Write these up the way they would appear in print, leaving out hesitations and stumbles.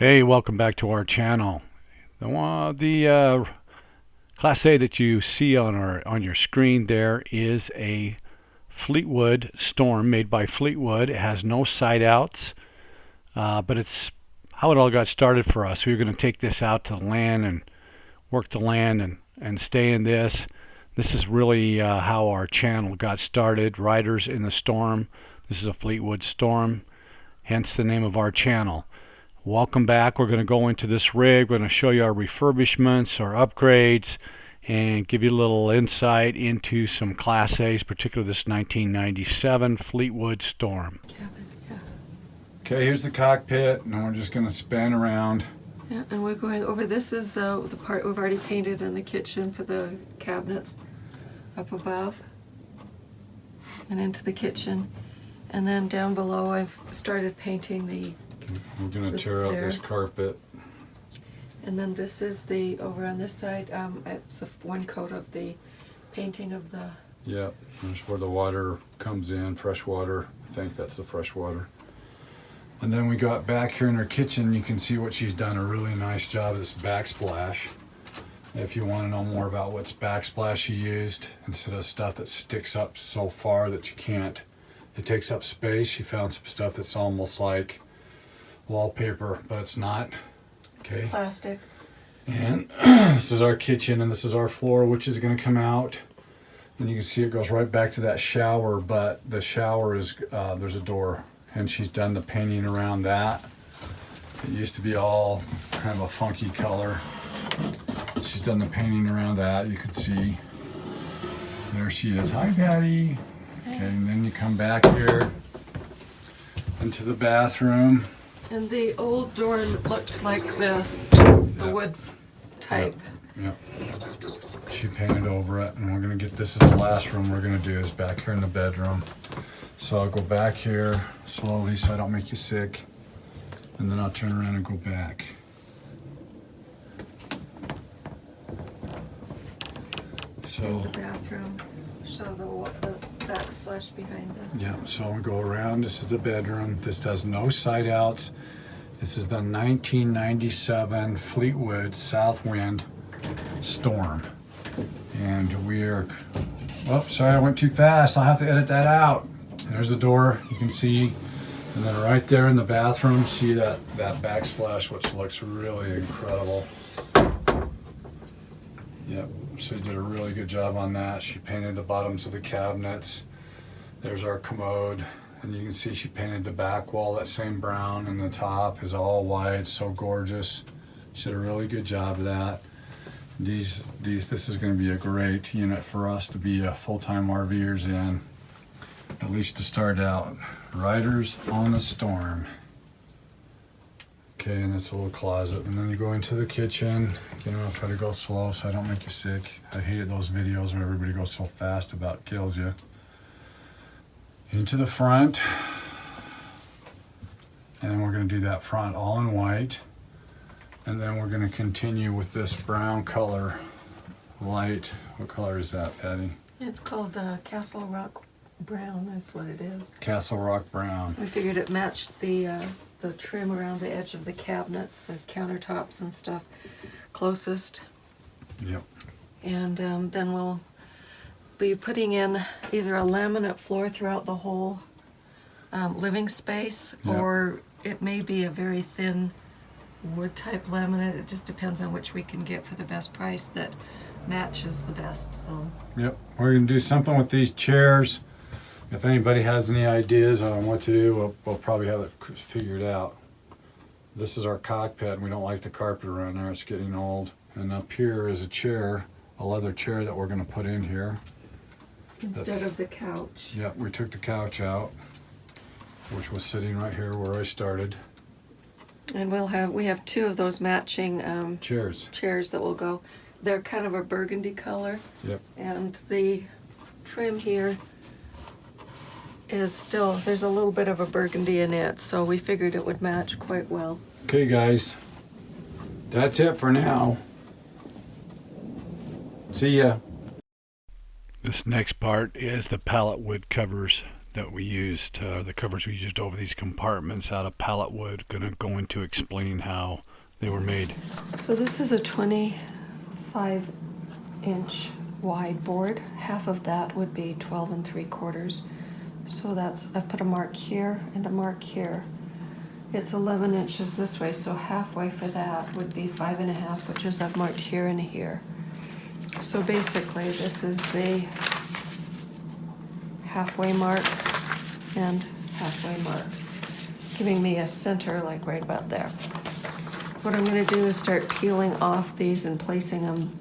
Hey, welcome back to our channel. The Class A that you see on your screen there is a Fleetwood Storm made by Fleetwood. It has no side outs, but it's how it all got started for us. We were going to take this out to the land and work the land and stay in this. This is really how our channel got started. Riders in the Storm. This is a Fleetwood Storm, hence the name of our channel. Welcome back. We're going to go into this rig. We're going to show you our refurbishments, our upgrades, and give you a little insight into some Class A's, particularly this 1997 Fleetwood Storm. Okay, here's the cockpit, and we're just going to spin around. Yeah, and we're going over, this is the part we've already painted in the kitchen for the cabinets up above and into the kitchen. And then down below I've started painting the We're going to tear out this carpet. And then this is the, over on this side, it's one coat of the painting of the... Yeah, that's where the water comes in, fresh water. I think that's the fresh water. And then we got back here in her kitchen. You can see what she's done a really nice job of this backsplash. If you want to know more about what's backsplash she used, instead of stuff that sticks up so far that you can't, it takes up space. She found some stuff that's almost like wallpaper, but it's not. Okay. It's plastic. And this is our kitchen, and this is our floor, which is going to come out. And you can see it goes right back to that shower, but the shower is, there's a door, and she's done the painting around that. It used to be all kind of a funky color. She's done the painting around that. You can see, there she is. Hi, Patty. Okay, and then you come back here into the bathroom. And the old door looked like this, the wood type. Yep. She painted over it, and we're going to get this as the last room we're going to do is back here in the bedroom. So I'll go back here slowly so I don't make you sick, and then I'll turn around and go back. So the bathroom, show the backsplash behind them. Yeah, so I'll go around. This is the bedroom. This does no side outs. This is the 1997 Fleetwood Southwind Storm. And we're, whoops, sorry, I went too fast. I'll have to edit that out. There's the door, you can see. And then right there in the bathroom, see that backsplash, which looks really incredible. Yep, so she did a really good job on that. She painted the bottoms of the cabinets. There's our commode, and you can see she painted the back wall that same brown, and the top is all white, so gorgeous. She did a really good job of that. This is going to be a great unit for us to be full-time RVers in, at least to start out. Riders on the Storm. Okay, and it's a little closet, and then you go into the kitchen. Again, I'll try to go slow so I don't make you sick. I hated those videos where everybody goes so fast about kills you. Into the front, and then we're going to do that front all in white, and then we're going to continue with this brown color light. What color is that, Patty? It's called Castle Rock Brown, that's what it is. Castle Rock Brown. We figured it matched the trim around the edge of the cabinets, the countertops and stuff closest. Yep. And then we'll be putting in either a laminate floor throughout the whole living space, Yep. or it may be a very thin wood type laminate. It just depends on which we can get for the best price that matches the best. So Yep, we're going to do something with these chairs. If anybody has any ideas on what to do, we'll probably have it figured out. This is our cockpit, and we don't like the carpet around there. It's getting old. And up here is a chair, a leather chair that we're going to put in here. instead of the couch. Yep, we took the couch out, which was sitting right here where I started. And we have two of those matching Chairs. chairs that will go. They're kind of a burgundy color. Yep. And the trim here is still, there's a little bit of a burgundy in it, so we figured it would match quite well. Okay, guys, that's it for now. See ya. This next part is the pallet wood covers that we used, the covers we used over these compartments out of pallet wood. Gonna go into explaining how they were made. So this is a 25-inch wide board. Half of that would be 12 3/4. So that's, I put a mark here and a mark here. It's 11 inches this way, so halfway for that would be 5 1/2, which is I've marked here and here. So basically this is the halfway mark and halfway mark, giving me a center like right about there. What I'm going to do is start peeling off these and placing them,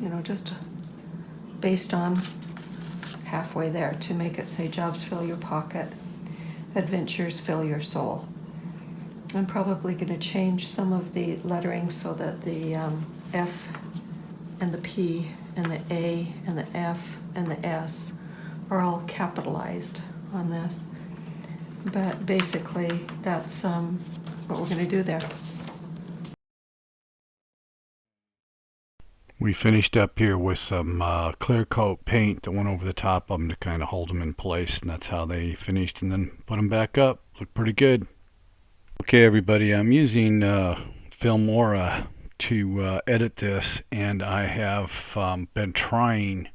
you know, just based on halfway there to make it say jobs fill your pocket, adventures fill your soul. I'm probably going to change some of the lettering so that the F and the P and the A and the F and the S are all capitalized on this. But basically that's what we're going to do there. We finished up here with some clear coat paint that went over the top of them to kind of hold them in place, and that's how they finished, and then put them back up. Look pretty good. Okay everybody, I'm using Filmora to edit this, and I have been trying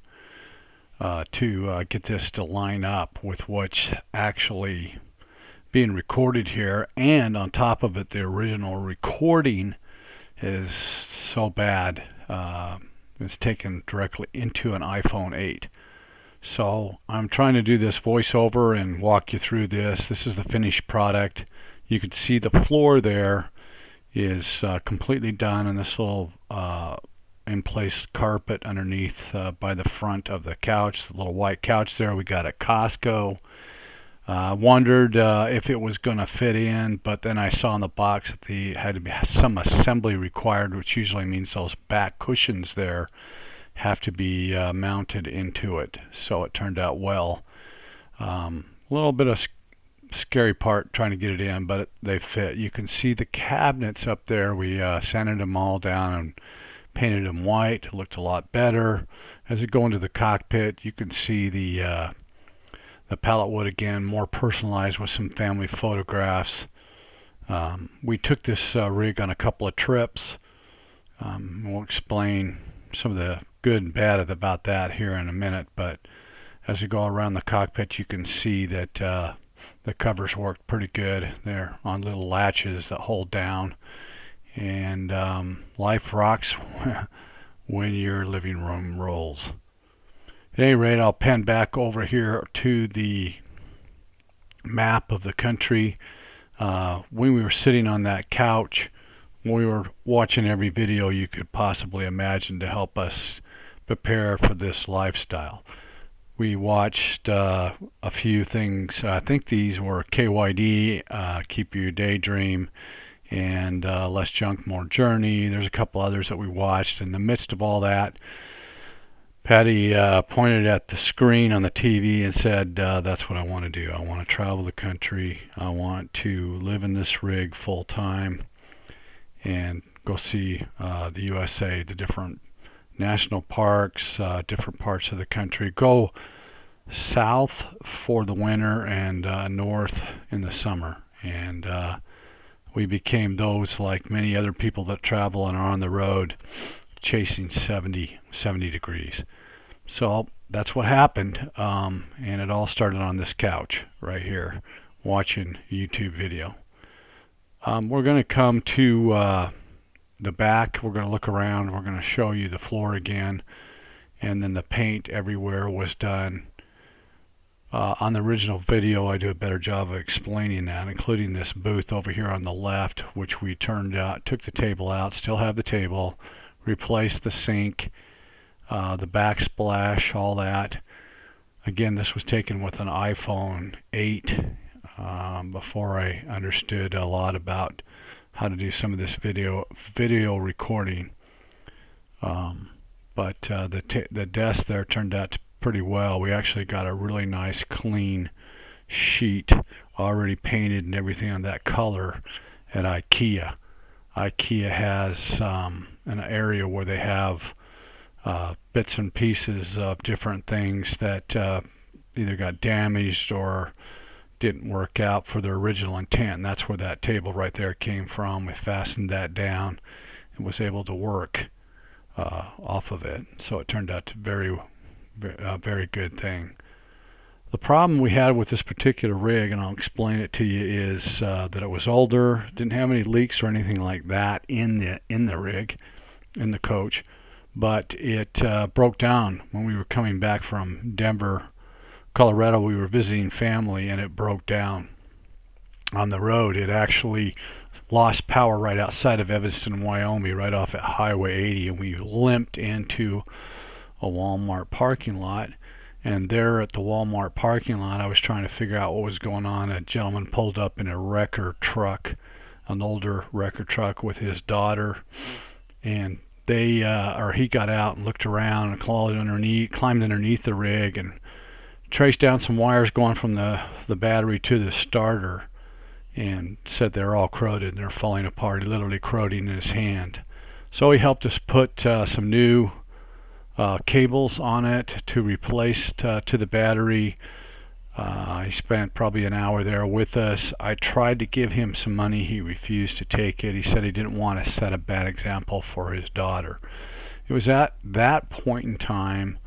to get this to line up with what's actually being recorded here, and on top of it the original recording is so bad. It's taken directly into an iPhone 8. So I'm trying to do this voiceover and walk you through this. This is the finished product. You can see the floor there is completely done, and this little in place carpet underneath by the front of the couch, the little white couch there we got at Costco. Wondered if it was going to fit in, but then I saw in the box that there had to be some assembly required, which usually means those back cushions there have to be mounted into it. So it turned out well. A little bit of scary part trying to get it in, but they fit. You can see the cabinets up there. We sanded them all down and painted them white. It looked a lot better. As you go into the cockpit, you can see the pallet wood again, more personalized with some family photographs. We took this rig on a couple of trips. We'll explain some of the good and bad about that here in a minute, but as you go around the cockpit you can see that the covers worked pretty good. They're on little latches that hold down, and life rocks when your living room rolls. At any rate, I'll pan back over here to the map of the country. When we were sitting on that couch, we were watching every video you could possibly imagine to help us prepare for this lifestyle. We watched a few things. I think these were KYD, Keep Your Daydream, and Less Junk, More Journey. There's a couple others that we watched. In the midst of all that, Pati pointed at the screen on the TV and said, that's what I want to do. I want to travel the country. I want to live in this rig full time and go see the USA, the different national parks, different parts of the country. Go south for the winter and north in the summer. And we became those, like many other people that travel and are on the road, chasing 70 degrees. So that's what happened, and it all started on this couch right here watching a YouTube video. We're going to come to the back. We're going to look around. We're going to show you the floor again, and then the paint everywhere was done. On the original video I do a better job of explaining that, including this booth over here on the left, which we turned out, took the table out, still have the table, replaced the sink, the backsplash, all that. Again, this was taken with an iPhone 8 before I understood a lot about how to do some of this video recording. But the desk there turned out pretty well. We actually got a really nice clean sheet already painted and everything on that color at IKEA. IKEA has an area where they have bits and pieces of different things that either got damaged or didn't work out for their original intent. And that's where that table right there came from. We fastened that down and was able to work off of it. So it turned out to a very good thing. The problem we had with this particular rig, and I'll explain it to you, is that it was older, didn't have any leaks or anything like that in the rig, in the coach, but it broke down when we were coming back from Denver, Colorado. We were visiting family, and it broke down on the road. It actually lost power right outside of Evanston, Wyoming, right off at Highway 80, and we limped into a Walmart parking lot. And there at the Walmart parking lot, I was trying to figure out what was going on. A gentleman pulled up in a wrecker truck, an older wrecker truck with his daughter, and he got out and looked around and climbed underneath the rig and traced down some wires going from the battery to the starter, and said they're all corroded and they're falling apart. He literally corroding in his hand. So he helped us put some new cables on it to replace to the battery. He spent probably an hour there with us. I tried to give him some money. He refused to take it. He said he didn't want to set a bad example for his daughter. It was at that point in time,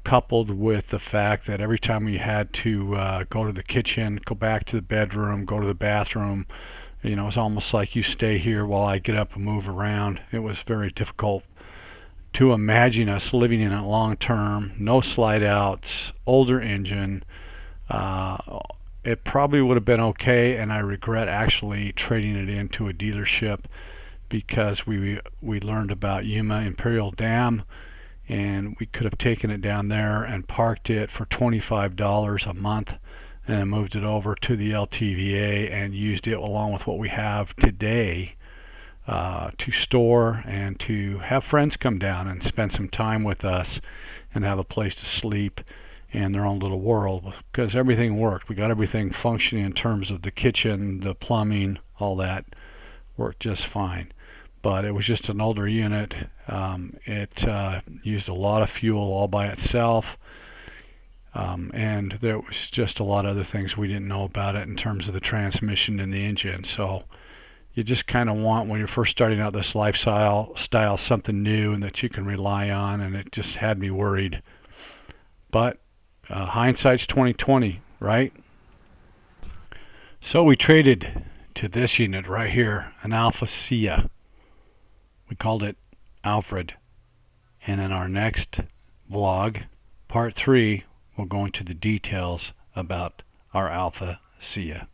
coupled with the fact that every time we had to go to the kitchen, go back to the bedroom, go to the bathroom, it was almost like you stay here while I get up and move around. It was very difficult to imagine us living in it long term. No slide outs, older engine. It probably would have been okay, and I regret actually trading it into a dealership, because we learned about Yuma Imperial Dam, and we could have taken it down there and parked it for $25 a month and moved it over to the LTVA and used it along with what we have today to store and to have friends come down and spend some time with us and have a place to sleep in their own little world, because everything worked. We got everything functioning in terms of the kitchen, the plumbing, all that worked just fine. But it was just an older unit. It used a lot of fuel all by itself, and there was just a lot of other things we didn't know about it in terms of the transmission and the engine. So you just kind of want, when you're first starting out this lifestyle, something new and that you can rely on, and it just had me worried. But hindsight's 20/20, right? So we traded to this unit right here, an Alpha Sia. We called it Alfred. And in our next vlog, part 3, we'll go into the details about our Alpha Sia.